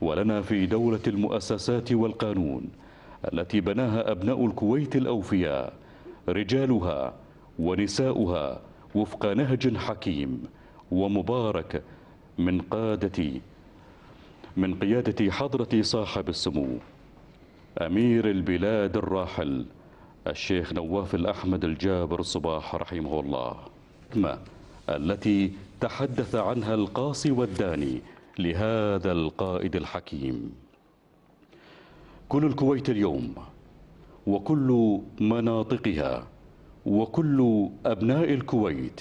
ولنا في دولة المؤسسات والقانون التي بناها أبناء الكويت الأوفياء رجالها ونساؤها وفق نهج حكيم ومبارك من قيادة حضرة صاحب السمو أمير البلاد الراحل الشيخ نواف الأحمد الجابر الصباح رحمه الله، التي تحدث عنها القاصي والداني لهذا القائد الحكيم. كل الكويت اليوم وكل مناطقها وكل أبناء الكويت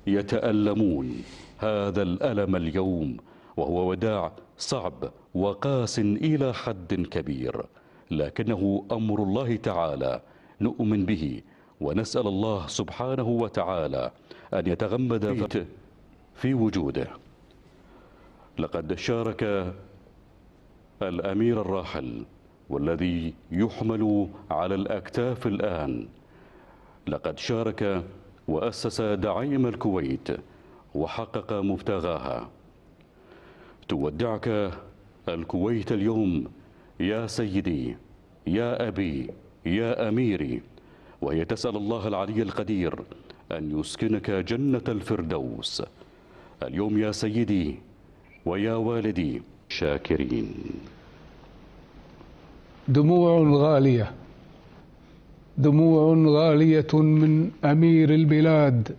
يتألمون هذا الألم اليوم، وهو وداع صعب وقاس إلى حد كبير، لكنه أمر الله تعالى نؤمن به ونسأل الله سبحانه وتعالى أن يتغمد في وجوده. لقد شارك الأمير الراحل والذي يحمل على الأكتاف الآن، لقد شارك وأسس دعائم الكويت وحقق مبتغاها. تودعك الكويت اليوم يا سيدي يا أبي يا أميري، وهي تسأل الله العلي القدير أن يسكنك جنة الفردوس. اليوم يا سيدي ويا والدي شاكرين. دموع غالية، دموع غالية من أمير البلاد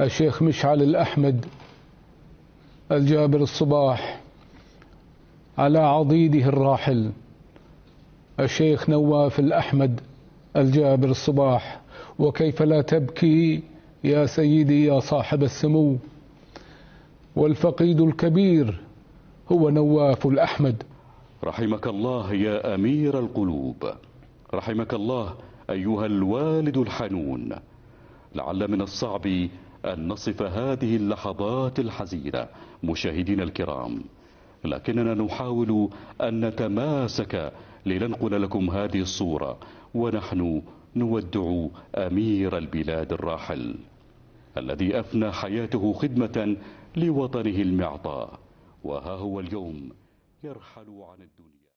الشيخ مشعل الأحمد الجابر الصباح على عضيده الراحل الشيخ نواف الأحمد الجابر الصباح. وكيف لا تبكي يا سيدي يا صاحب السمو، والفقيد الكبير هو نواف الأحمد. رحمك الله يا أمير القلوب، رحمك الله أيها الوالد الحنون. لعل من الصعب أن نصف هذه اللحظات الحزينة مشاهدينا الكرام، لكننا نحاول أن نتماسك لننقل لكم هذه الصورة ونحن نودع أمير البلاد الراحل الذي أفنى حياته خدمة لوطنه المعطاء، وها هو اليوم يرحل عن الدنيا.